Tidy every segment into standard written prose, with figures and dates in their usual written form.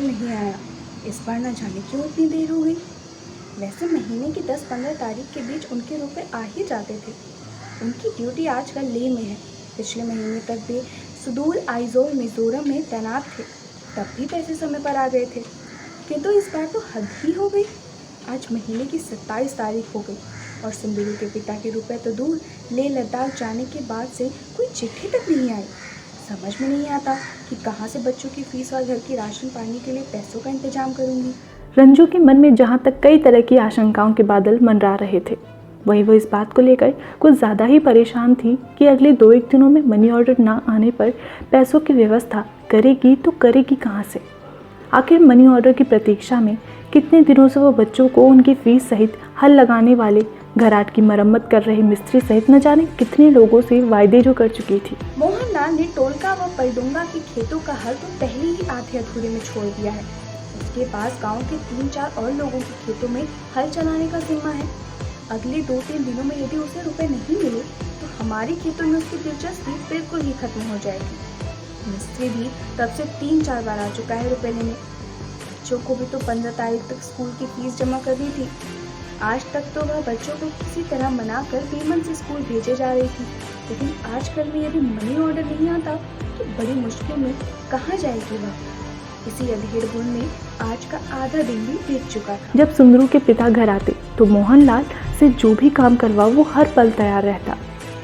Order नहीं आया। इस बार न जाने क्यों इतनी देर हो गई। वैसे महीने की 10-15 तारीख के बीच उनके रुपए आ ही जाते थे। उनकी ड्यूटी आजकल लेह में है। पिछले महीने तक वे सुदूर आइजोल मिजोरम में तैनात थे, तब भी पैसे समय पर आ गए थे। किंतु इस बार तो हद ही हो गई। आज महीने की 27 तारीख हो गई और सुंदरू के पिता के रुपए तो दूर, लेह लद्दाख जाने के बाद से कोई चिट्ठी तक नहीं आई। समझ में नहीं आता कि कहाँ से बच्चों की फीस और घर की राशन पानी के लिए पैसों का इंतजाम करूँगी। रंजू के मन में जहाँ तक कई तरह की आशंकाओं के बादल मंडरा रहे थे, वहीं वो इस बात को लेकर कुछ ज़्यादा ही परेशान थी कि अगले 2-1 दिनों में मनी ऑर्डर ना आने पर पैसों की व्यवस्था करेगी तो करेगी कहाँ से। आखिर मनी ऑर्डर की प्रतीक्षा में कितने दिनों से वो बच्चों को उनकी फीस सहित हल लगाने वाले, घराट की मरम्मत कर रहे मिस्त्री सहित न जाने कितने लोगों से वायदे जो कर चुकी थी। मोहनलाल ने टोलका व पलडुंगा के खेतों का हल तो पहले ही आधे अधूरे में छोड़ दिया है। उसके पास गांव के 3-4 और लोगों के खेतों में हल चलाने का जिम्मा है। अगले 2-3 दिनों में यदि उसे रुपए नहीं मिले तो हमारे खेतों में उसकी दिलचस्पी बिल्कुल ही खत्म हो जाएगी। मिस्त्री भी तब से 3-4 बार आ चुका है रुपए लेने। बच्चों को भी तो 15 तारीख तक स्कूल की फीस जमा करनी थी। आज तक तो वह बच्चों को किसी तरह मनाकर पेमेंट से स्कूल भेजे जा रही थी, लेकिन आजकल में यदि मनी ऑर्डर नहीं आता तो बड़ी मुश्किल में कहाँ जाएगी वह। इसी अधेड़ बुन में आज का आधा दिन भी बीत चुका था। जब सुंदरू के पिता घर आते तो मोहनलाल से जो भी काम करवाओ वो हर पल तैयार रहता।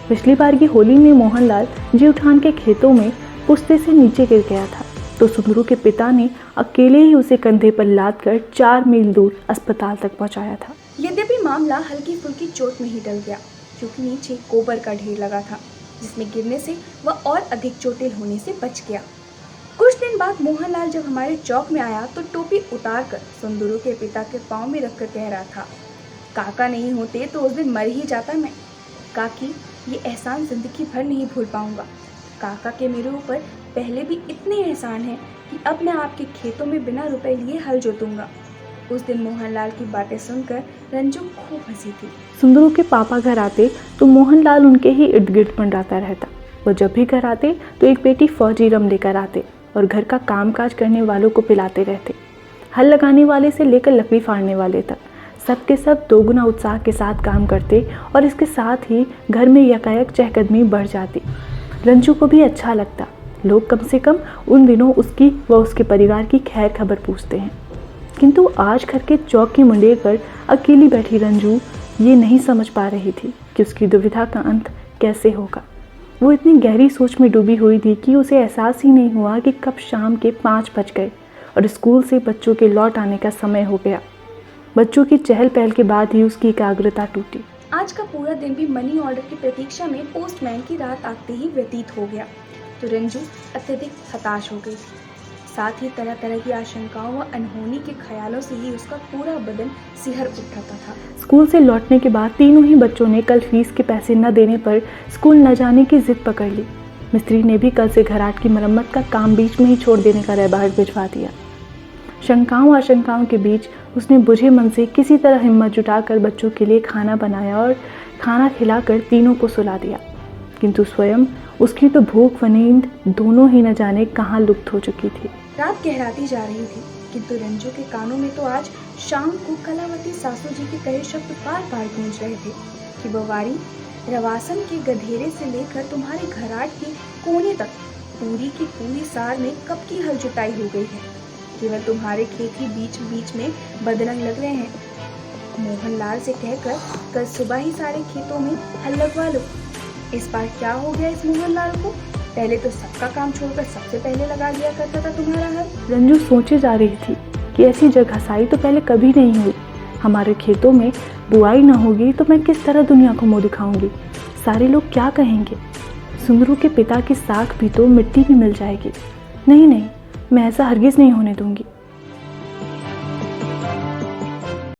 पिछली बार की होली में मोहनलाल जेठान के खेतों में पुश्ते से नीचे गिर गया था, तो सुंदरू के पिता ने अकेले ही उसे कंधे पर लाद कर 4 मील दूर अस्पताल तक पहुंचाया था। यद्यपि मामला हल्की फुल्की चोट में ही टल गया, क्योंकि नीचे गोबर का ढेर लगा था, जिसमें गिरने से वह और अधिक चोटिल होने से बच गया। कुछ दिन बाद मोहनलाल जब हमारे चौक में आया तो टोपी उतारकर सुंदरू के पिता के पाँव में रखकर कह रहा था, काका नहीं होते तो उस दिन मर ही जाता मैं। काकी, ये एहसान जिंदगी भर नहीं भूल पाऊंगा। काका के मेरे ऊपर पहले भी इतने एहसान हैं कि अब मैं आपके खेतों में बिना रुपए लिए हल जोतूंगा। उस दिन मोहनलाल की बातें सुनकर रंजू खूब हंसी थी। सुंदरू के पापा घर आते तो मोहनलाल उनके ही इर्द गिर्द मंडराता रहता। वो जब भी घर आते तो एक पेटी फौजी रम लेकर आते और घर का कामकाज करने वालों को पिलाते रहते। हल लगाने वाले से लेकर लकड़ी फाड़ने वाले तक सबके सब दोगुना उत्साह के साथ काम करते और इसके साथ ही घर में यकायक चहकदमी बढ़ जाती। रंजू को भी अच्छा लगता। लोग कम से कम उन दिनों उसकी व उसके परिवार की खैर खबर पूछते हैं। किंतु आज घर के चौक की मंडेर पर अकेली बैठी रंजू ये नहीं समझ पा रही थी कि उसकी दुविधा का अंत कैसे होगा। वो इतनी गहरी सोच में डूबी हुई थी कि उसे एहसास ही नहीं हुआ कि कब शाम के 5 बज गए और स्कूल से बच्चों के लौट आने का समय हो गया। बच्चों की चहल पहल के बाद ही उसकी एकाग्रता टूटी। आज का पूरा दिन भी मनी ऑर्डर की प्रतीक्षा में पोस्टमैन की रात आते ही व्यतीत हो गया, तो रंजू अत्यधिक हताश हो गई। साथ ही तरह तरह की आशंकाओं व अनहोनी के ख्यालों से ही उसका पूरा बदन सिहर उठाता था। स्कूल से लौटने के बाद तीनों ही बच्चों ने कल फीस के पैसे न देने पर स्कूल न जाने की जिद पकड़ ली। मिस्त्री ने भी कल से घराट की मरम्मत का काम बीच में ही छोड़ देने का रहबाहट भिजवा दिया। शंकाओं आशंकाओं के बीच उसने बुझे मन से किसी तरह हिम्मत जुटाकर बच्चों के लिए खाना बनाया और खाना खिलाकर तीनों को सुला दिया। किंतु स्वयं उसकी तो भूख व नींद दोनों ही न जाने कहाँ लुप्त हो चुकी थी। रात गहराती जा रही थी, किंतु रंजू के कानों में तो आज शाम को कलावती सासू जी के कहे शब्द बार बार गूंज रहे थे कि बवारी, रवासन के गधेरे से लेकर तुम्हारे घराट के कोने तक पूरी की पूरी सार में कब की हल जुताई हो गई है। केवल तुम्हारे खेत ही बीच बीच में बदरंग लग रहे हैं। मोहनलाल से कहकर कल सुबह ही सारे खेतों में हल लगवा लो। इस बार क्या हो गया इस मोहनलाल को? पहले तो सबका काम छोड़कर सबसे पहले लगा दिया करता था तुम्हारा हल। रंजू सोचे जा रही थी कि ऐसी जगहसाई तो पहले कभी नहीं हुई। हमारे खेतों में बुआई न होगी तो मैं किस तरह दुनिया को मुँह दिखाऊंगी? सारे लोग क्या कहेंगे? सुंदरू के पिता की साख भी तो मिट्टी में मिल जाएगी। नहीं, मैं ऐसा हरगिज नहीं होने दूंगी।